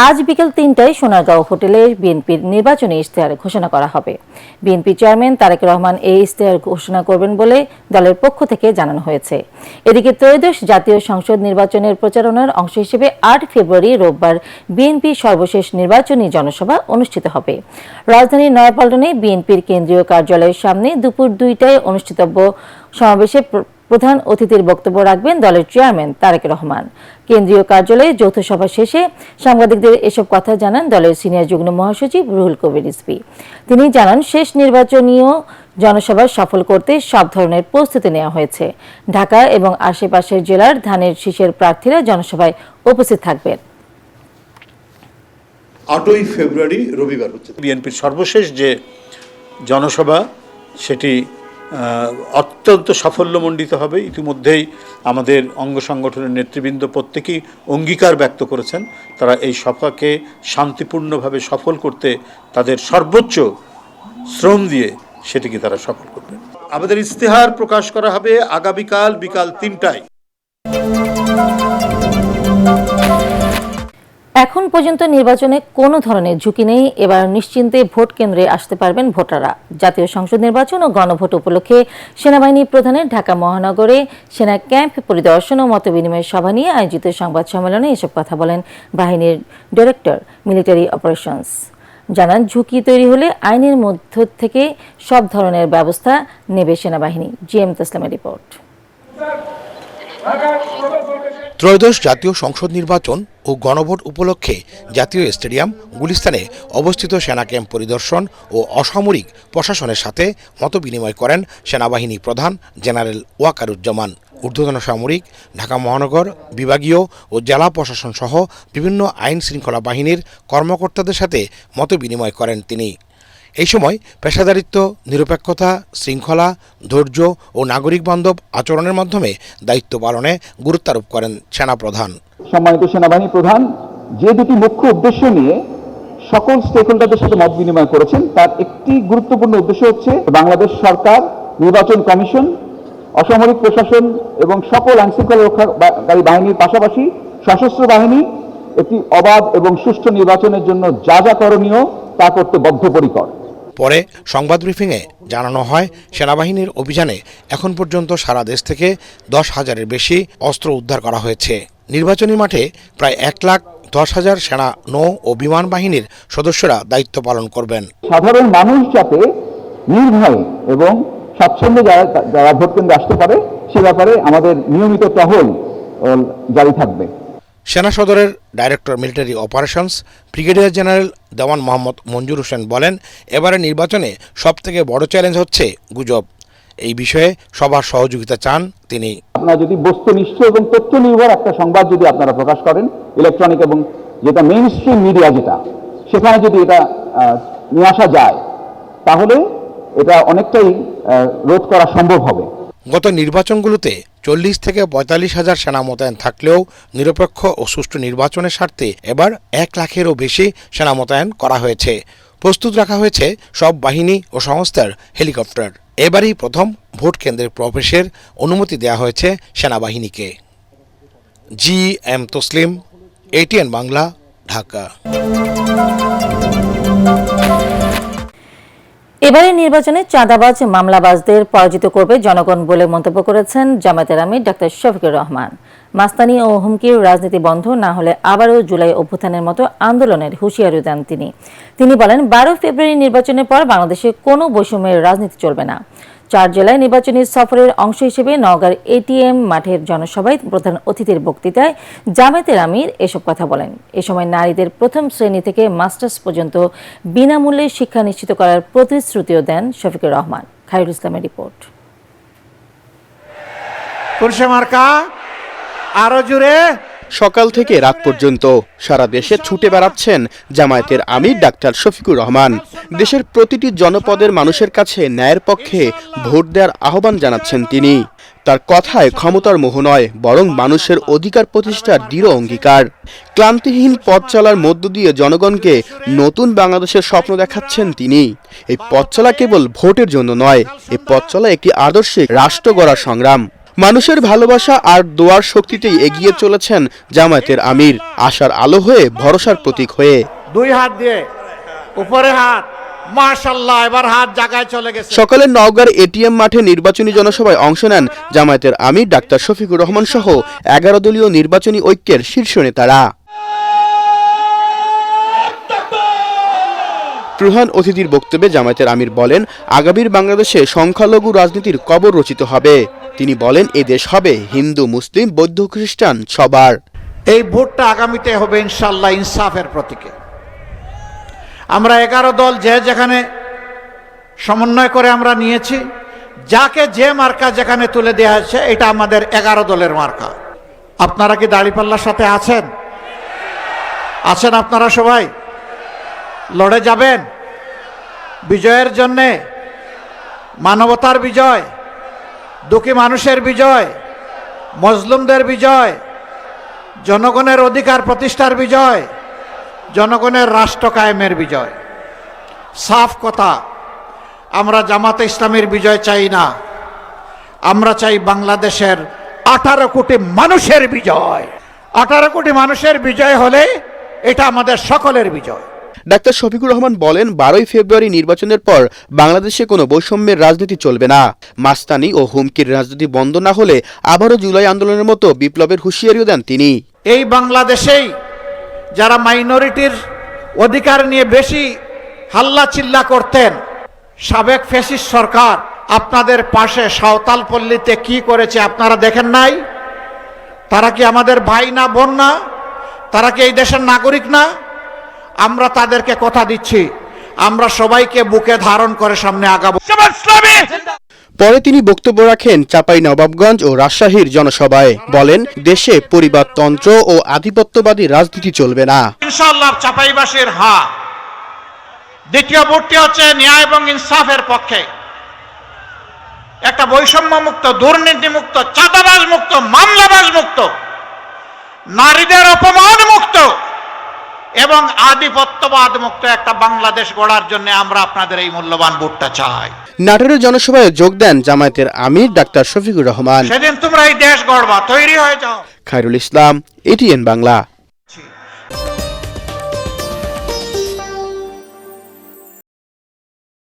আজ বিকেল ৩টায় সোনারগাঁও হোটেলে বিএনপির নির্বাচনী ইশতেহার ঘোষণা করা হবে। বিএনপি চেয়ারম্যান তারেক রহমান এই ইশতেহার ঘোষণা করবেন বলে দলের পক্ষ থেকে জানানো হয়েছে। এদিকে ত্রয়োদশ জাতীয় সংসদ নির্বাচনের প্রচারণার অংশ হিসেবে ৮ ফেব্রুয়ারি রোববার বিএনপির সর্বশেষ নির্বাচনী জনসভা অনুষ্ঠিত হবে। রাজধানীর নয়াপল্টনে বিএনপির কেন্দ্রীয় কার্যালয়ের সামনে দুপুর ২টায় অনুষ্ঠিতব্য সমাবেশে প্রধান অতিথির বক্তব্য রাখবেন দলের চেয়ারম্যান তারেক রহমান। কেন্দ্রীয় কার্যালয়ে যৌথ সভা শেষে সাংবাদিকদের এসব কথা জানান দলের সিনিয়র যুগ্ম মহাসচিব রুহুল কবির রিজভী। তিনি জানান, শেষ নির্বাচনীয় জনসভা সফল করতে সব ধরনের প্রস্তুতি নেওয়া হয়েছে। ঢাকা এবং আশেপাশের জেলার ধানের শীষের প্রার্থীরা জনসভায় উপস্থিত থাকবেন। ৮ই ফেব্রুয়ারি রবিবার হচ্ছে বিএনপির সর্বশেষ যে জনসভা, সেটি অত্যন্ত সাফল্যমণ্ডিত হবে। ইতিমধ্যেই আমাদের অঙ্গ সংগঠনের নেতৃবৃন্দ প্রত্যেকেই অঙ্গীকার ব্যক্ত করেছেন তারা এই সভাকে শান্তিপূর্ণভাবে সফল করতে তাদের সর্বোচ্চ শ্রম দিয়ে সেটিকে তারা সফল করবেন। আমাদের ইশতেহার প্রকাশ করা হবে আগামীকাল বিকাল ৩টায়। এখন পর্যন্ত নির্বাচনে কোনো ধরনের ঝুঁকি নেই। এবার নিশ্চিন্তে ভোট কেন্দ্রে আসতে পারবেন ভোটাররা। জাতীয় সংসদ নির্বাচন ও গণভোট উপলক্ষে সেনাবাহিনী প্রধানের ঢাকা মহানগরে সেনা ক্যাম্প পরিদর্শন ও মতবিনিময় সভা নিয়ে আয়োজিত সংবাদ সম্মেলনে এসব কথা বলেন বাহিনীর ডাইরেক্টর মিলিটারি অপারেশনস। জানান, ঝুঁকি তৈরি হলে আইনের মধ্য থেকে সব ধরনের ব্যবস্থা নেবে সেনাবাহিনী। জিএম তাসলিমের রিপোর্ট। ত্রয়োদশ জাতীয় সংসদ নির্বাচন ও গণভোট উপলক্ষে জাতীয় স্টেডিয়াম গুলিস্তানে অবস্থিত সেনা ক্যাম্প পরিদর্শন ও অসামরিক প্রশাসনের সাথে মতবিনিময় করেন সেনাবাহিনী প্রধান জেনারেল ওয়াকারুজ্জামান। ঊর্ধ্বতন সামরিক, ঢাকা মহানগর, বিভাগীয় ও জেলা প্রশাসন সহ বিভিন্ন আইন শৃঙ্খলা বাহিনীর কর্মকর্তাদের সাথে মতবিনিময় করেন তিনি। এই সময় পেশাদারিত্ব, নিরপেক্ষতা, শৃঙ্খলা, ধৈর্য ও নাগরিক বান্ধব আচরণের মাধ্যমে দায়িত্ব পালনে গুরুত্বারোপ করেন সেনাপ্রধান। সম্মানিত সেনাবাহিনী প্রধান যে দুটি মুখ্য উদ্দেশ্য নিয়ে সকল স্টেকহোল্ডারদের সাথে মত বিনিময় করেছেন, তার একটি গুরুত্বপূর্ণ উদ্দেশ্য হচ্ছে বাংলাদেশ সরকার, নির্বাচন কমিশন, অসামরিক প্রশাসন এবং সকল আইনশৃঙ্খলা রক্ষাকারী বাহিনীর পাশাপাশি সশস্ত্র বাহিনী একটি অবাধ এবং সুষ্ঠু নির্বাচনের জন্য যা যা করণীয় তা করতে বদ্ধপরিকর। পরে সংবাদ ব্রিফিংয়ে জানানো হয়, সেনাবাহিনীর অভিযানে এখন পর্যন্ত সারা দেশ থেকে 10,000-এর বেশি অস্ত্র উদ্ধার করা হয়েছে। নির্বাচনী মাঠে প্রায় 1,10,000 সেনা, নৌ ও বিমান বাহিনীর সদস্যরা দায়িত্ব পালন করবেন। সাধারণ মানুষ যাতে নির্ভয়ে এবং স্বাচ্ছন্দ্যে যারা ভোট কেন্দ্রে আসতে পারে সে ব্যাপারে আমাদের নিয়মিত টহল জারি থাকবে। সেনা সদরের director military operations brigadier general Dewan Mohammad Manzur Hossain বলেন, এবারে নির্বাচনে সবথেকে বড় চ্যালেঞ্জ হচ্ছে গুজব। এই বিষয়ে সবার সহযোগিতা চান তিনি। আপনারা যদি বস্তুনিষ্ঠ এবং তথ্য নির্ভর একটা সংবাদ যদি আপনারা প্রকাশ করেন, ইলেকট্রনিক এবং যেটা মেইন স্ট্রিম মিডিয়া যেটা, সেখানে যদি এটা নিয়ে আসা যায় তাহলে এটা অনেকটাই রোধ করা সম্ভব হবে। গত নির্বাচনগুলোতে 40 থেকে 45,000 সেনা মোতায়েন থাকলেও নিরপেক্ষ ও সুষ্ঠু নির্বাচনের স্বার্থে এবার 1 লাখেরও বেশি সেনা মোতায়েন করা হয়েছে। প্রস্তুত রাখা হয়েছে সব বাহিনী ও সংস্থার হেলিকপ্টার। এবারই প্রথম ভোট কেন্দ্রে প্রবেশের অনুমতি দেওয়া হয়েছে সেনাবাহিনীকে। GM Taslim, ATN Bangla, Dhaka. এবারের নির্বাচনে চাঁদাবাজ, মামলাবাজদের পরাজিত করবে জনগণ বলে মন্তব্য করেছেন জামায়াতের আমির ডাক্তার শফিকুর রহমান। মাস্তানি ও হুমকির রাজনীতি বন্ধ না হলে আবারও জুলাই অভ্যুত্থানের মতো আন্দোলনের হুঁশিয়ারি দেন তিনি বলেন, 12 ফেব্রুয়ারি নির্বাচনের পর বাংলাদেশে কোনো বৈষম্যের রাজনীতি চলবে না। 4 জেলায় নির্বাচনী সফরের অংশ হিসেবে নওগাঁর ATM মাঠের জনসভায় প্রধান অতিথির বক্তৃতায় জামায়াতের আমির এসব কথা বলেন। এ সময় নারীদের প্রথম শ্রেণী থেকে মাস্টার্স পর্যন্ত বিনামূল্যে শিক্ষা নিশ্চিত করার প্রতিশ্রুতিও দেন শফিকুর রহমান। খায়রুল ইসলামের রিপোর্ট। আরো জোরে। সকাল থেকে রাত পর্যন্ত সারা দেশে ছুটে বেড়াচ্ছেন জামায়াতের আমির ডাক্তার শফিকুর রহমান। দেশের প্রতিটি জনপদের মানুষের কাছে ন্যায়ের পক্ষে ভোট দেওয়ার আহ্বান জানাচ্ছেন তিনি। তার কথায় ক্ষমতার মোহ নয়, বরং মানুষের অধিকার প্রতিষ্ঠার দৃঢ় অঙ্গীকার। ক্লান্তিহীন পথ চলার মধ্য দিয়ে জনগণকে নতুন বাংলাদেশের স্বপ্ন দেখাচ্ছেন তিনি। এই পথ চলা কেবল ভোটের জন্য নয়, এই পথ চলা একটি আদর্শিক রাষ্ট্র গড়ার সংগ্রাম। মানুষের ভালোবাসা আর দোয়ার শক্তিতেই এগিয়ে চলেছেন জামায়াতের আমির, আশার আলো হয়ে, ভরসার প্রতীক হয়ে। দুই হাত দিয়ে উপরে হাত, মাশাআল্লাহ, এবার হাত জায়গায় চলে গেছে। সকালে নওগাঁর এটিএম মাঠে নির্বাচনী জনসভায় অংশ নেন জামায়াতের আমির ডাক্তার শফিকুর রহমান সহ 11 দলীয় নির্বাচনী ঐক্যের শীর্ষ নেতারা। প্রধান অতিথির বক্তব্যে জামায়াতের আমির বলেন, আগামীর বাংলাদেশে সংখ্যালঘু রাজনীতির কবর রচিত হবে। তিনি বলেন, এই দেশ হবে হিন্দু, মুসলিম, বৌদ্ধ, খ্রিস্টান সবার। এই ভোটটা আগামীতে হবে ইনশাআল্লাহ ইনসাফের প্রতীকে। আমরা 11 দল যে যেখানে সমন্বয় করে আমরা নিয়েছি, যাকে যে মার্কা যেখানে তুলে দেওয়া হয়েছে, এটা আমাদের 11 দলের মার্কা। আপনারা কি দাঁড়িপাল্লার সাথে আছেন? আছেন আপনারা সবাই? লড়ে যাবেন বিজয়ের জন্যে, মানবতার বিজয়, দুঃখী মানুষের বিজয়, মজলুমদের বিজয়, জনগণের অধিকার প্রতিষ্ঠার বিজয়, জনগণের রাষ্ট্র কায়েমের বিজয়। সাফ কথা, আমরা জামাতে ইসলামের বিজয় চাই না, আমরা চাই বাংলাদেশের 18 কোটি মানুষের বিজয়। 18 কোটি মানুষের বিজয় হলে এটা আমাদের সকলের বিজয়। ডাক্তার শফিকুর রহমান বলেন, 12ই ফেব্রুয়ারি নির্বাচনের পর বাংলাদেশে কোনো বৈষম্যের রাজনীতি চলবে না। মাস্তানি ও হুমকির রাজনীতি বন্ধ না হলে আবারও জুলাই আন্দোলনের মতো বিপ্লবের হুঁশিয়ারিও দেন তিনি। এই বাংলাদেশেই যারা মাইনরিটির অধিকার নিয়ে বেশি হাল্লা চিল্লা করতেন, সাবেক ফ্যাসিস্ট সরকার আপনাদের পাশে সাঁওতাল পল্লীতে কি করেছে আপনারা দেখেন নাই? তারা কি আমাদের ভাই না, বোন না? তারা কি এই দেশের নাগরিক না? আমরা তাদেরকে কথা দিচ্ছি, আমরা সবাইকে বুকে ধারণ করে সামনে আগাবো। পরে তিনি বক্তব্য রাখেন চাঁপাইনবাবগঞ্জ ও রাজশাহীর জনসভায়। বলেন, দেশে পরিবারতন্ত্র ও আধিপত্যবাদী রাজনীতি চলবে না। ইনশাআল্লাহ চাঁপাইবাসীর হ্যাঁ। দ্বিতীয় ভোটটি হচ্ছে ন্যায় এবং ইনসাফের পক্ষে, একটা বৈষম্য মুক্ত, দুর্নীতি মুক্ত, চাঁদাবাজ মুক্ত, মামলাবাজ মুক্ত, নারীদের অপমান মুক্ত এবং আধিপত্যবাদ মুক্ত একটা বাংলাদেশ গড়ার জন্য আমরা আপনাদের এই মূল্যবান ভোটটা চাই। নাটোরের জনসভায় যোগ দেন জামায়াতের আমির ডাক্তার শফিকুর রহমান। সেদিন তোমরা এই দেশ গড়বা, তৈরি হয়ে যাও। খায়রুল ইসলাম, এটিএন বাংলা।